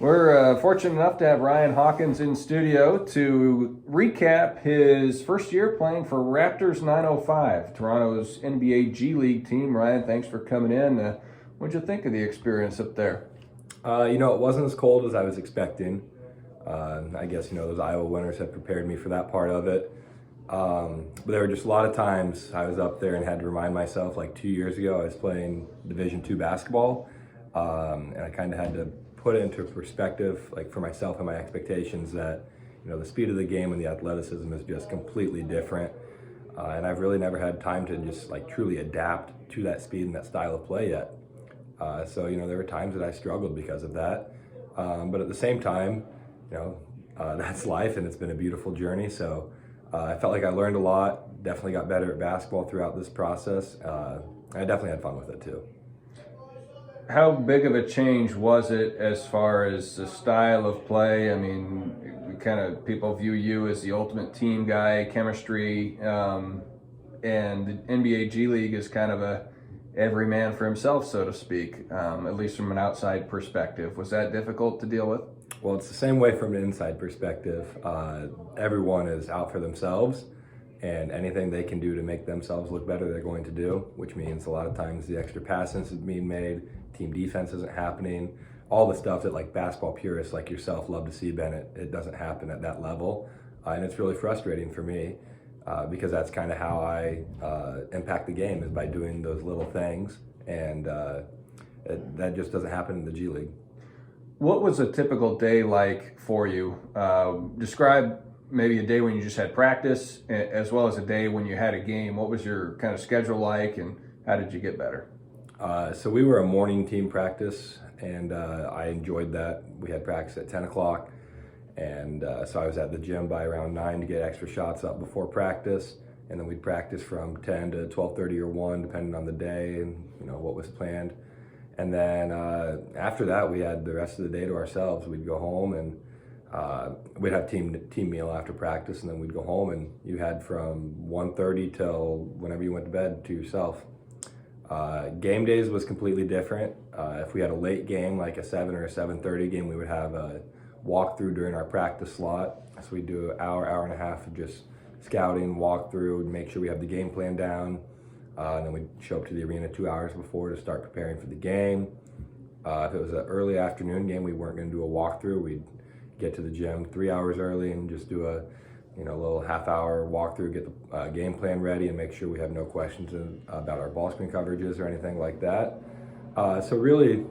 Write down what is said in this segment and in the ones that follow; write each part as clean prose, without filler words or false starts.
We're fortunate enough to have Ryan Hawkins in studio to recap his first year playing for Raptors 905, Toronto's NBA G League team. Ryan, thanks for coming in. What'd you think of the experience up there? It wasn't as cold as I was expecting. I guess, those Iowa winters had prepared me for that part of it. But there were just a lot of times I was up there and had to remind myself, like 2 years ago, I was playing Division II basketball. And I kind of had to put it into perspective, like for myself and my expectations that, the speed of the game and the athleticism is just completely different. And I've really never had time to just like truly adapt to that speed and that style of play yet. There were times that I struggled because of that. But at the same time, that's life and it's been a beautiful journey. So I felt like I learned a lot, definitely got better at basketball throughout this process. I definitely had fun with it too. How big of a change was it as far as the style of play? I mean, people view you as the ultimate team guy, chemistry, and the NBA G League is kind of a every man for himself, so to speak, at least from an outside perspective. Was that difficult to deal with? Well, it's the same way from an inside perspective. Everyone is out for themselves, and anything they can do to make themselves look better, they're going to do, which means a lot of times the extra passes is being made, team defense isn't happening, all the stuff that like basketball purists like yourself love to see, Bennett, it doesn't happen at that level. And it's really frustrating for me because that's kind of how I impact the game, is by doing those little things, and that just doesn't happen in the G League. What was a typical day like for you? Describe maybe a day when you just had practice, as well as a day when you had a game. What was your kind of schedule like, and how did you get better? So we were a morning team practice, and I enjoyed that. We had practice at 10 o'clock, and so I was at the gym by around 9 to get extra shots up before practice, and then we'd practice from 10 to 12:30 or 1, depending on the day and what was planned. And then after that, we had the rest of the day to ourselves. We'd go home and we'd have team meal after practice, and then we'd go home, and you had from 1:30 till whenever you went to bed to yourself. Game days was completely different. If we had a late game, like a 7 or a 7:30 game, we would have a walkthrough during our practice slot. So we'd do an hour and a half of just scouting, walkthrough, make sure we have the game plan down. And then we'd show up to the arena 2 hours before to start preparing for the game. If it was an early afternoon game, we weren't going to do a walkthrough. We'd get to the gym 3 hours early and just do a little half-hour walkthrough, get the game plan ready, and make sure we have no questions about our ball screen coverages or anything like that. So really,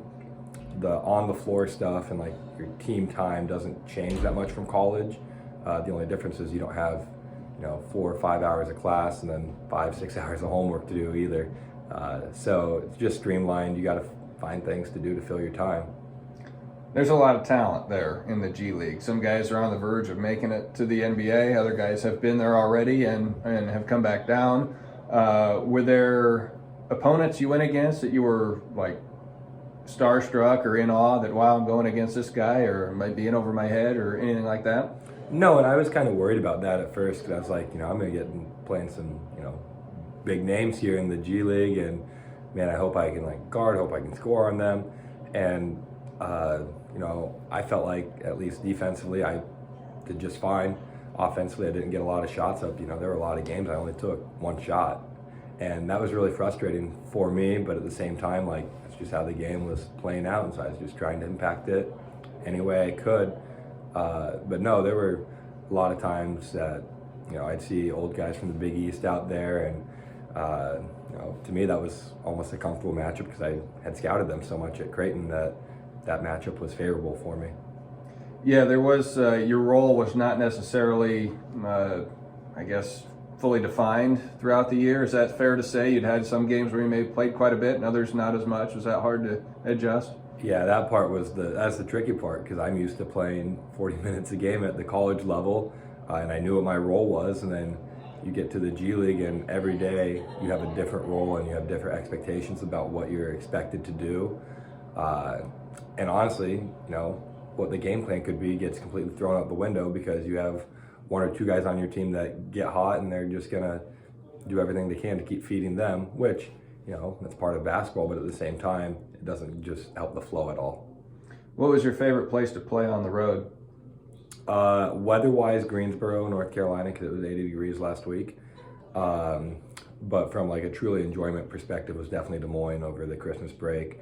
the on-the-floor stuff and like your team time doesn't change that much from college. The only difference is you don't have 4 or 5 hours of class and then 5-6 hours of homework to do either. So it's just streamlined. You got to find things to do to fill your time. There's a lot of talent there in the G League. Some guys are on the verge of making it to the NBA. Other guys have been there already and have come back down. Were there opponents you went against that you were like starstruck or in awe that, wow, I'm going against this guy, or might be in over my head or anything like that? No, and I was kind of worried about that at first, because I was like, I'm going to get playing some, big names here in the G League, and man, I hope I can like guard, hope I can score on them. And, I felt like at least defensively I did just fine. Offensively, I didn't get a lot of shots up. There were a lot of games I only took one shot. And that was really frustrating for me, but at the same time, like, it's just how the game was playing out, and so I was just trying to impact it any way I could. But no, there were a lot of times that, I'd see old guys from the Big East out there, and, to me that was almost a comfortable matchup because I had scouted them so much at Creighton that matchup was favorable for me. Yeah, there was, your role was not necessarily, fully defined throughout the year. Is that fair to say? You'd had some games where you may have played quite a bit and others not as much. Was that hard to adjust? Yeah, that part was that's the tricky part, because I'm used to playing 40 minutes a game at the college level, and I knew what my role was. And then you get to the G League, and every day you have a different role and you have different expectations about what you're expected to do. And honestly, what the game plan could be gets completely thrown out the window, because you have 1 or 2 guys on your team that get hot and they're just gonna do everything they can to keep feeding them, which, that's part of basketball, but at the same time, it doesn't just help the flow at all. What was your favorite place to play on the road? Weather-wise, Greensboro, North Carolina, because it was 80 degrees last week. But from like a truly enjoyment perspective, it was definitely Des Moines over the Christmas break.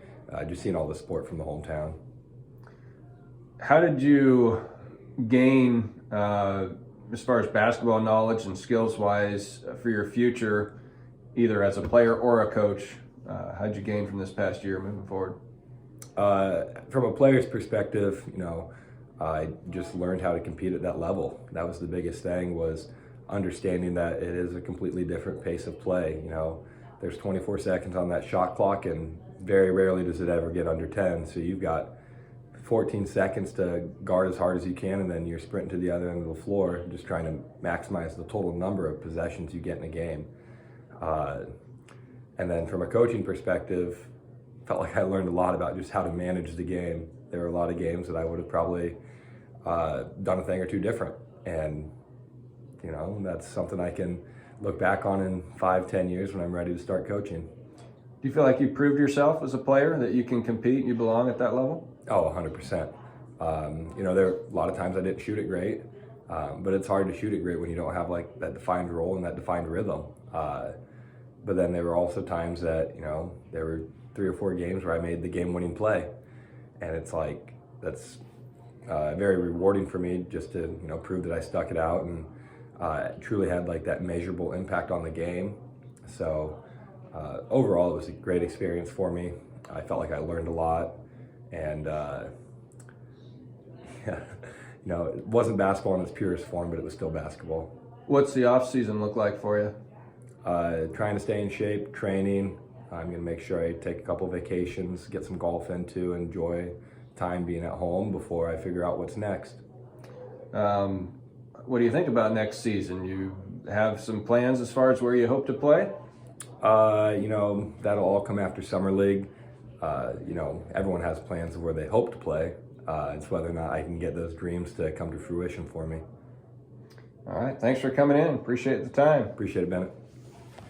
Just seeing all the support from the hometown. How did you gain, as far as basketball knowledge and skills-wise, for your future, either as a player or a coach? How did you gain from this past year moving forward? From a player's perspective, I just learned how to compete at that level. That was the biggest thing, was understanding that it is a completely different pace of play. There's 24 seconds on that shot clock, and very rarely does it ever get under 10. So you've got 14 seconds to guard as hard as you can, and then you're sprinting to the other end of the floor, just trying to maximize the total number of possessions you get in a game. And then from a coaching perspective, felt like I learned a lot about just how to manage the game. There were a lot of games that I would have probably done a thing or two different. And, that's something I can look back on in 5-10 years when I'm ready to start coaching. Do you feel like you proved yourself as a player, that you can compete and you belong at that level? Oh, 100%. There are a lot of times I didn't shoot it great, but it's hard to shoot it great when you don't have like that defined role and that defined rhythm. But then there were also times that, there were 3 or 4 games where I made the game-winning play. And it's like, that's very rewarding for me just to, prove that I stuck it out and truly had like that measurable impact on the game. So overall, it was a great experience for me. I felt like I learned a lot. And it wasn't basketball in its purest form, but it was still basketball. What's the off season look like for you? Trying to stay in shape, training. I'm going to make sure I take a couple vacations, get some golf in too, enjoy time being at home before I figure out what's next. What do you think about next season? You have some plans as far as where you hope to play? That'll all come after Summer League. Everyone has plans of where they hope to play. It's whether or not I can get those dreams to come to fruition for me. All right. Thanks for coming in. Appreciate the time. Appreciate it, Bennett.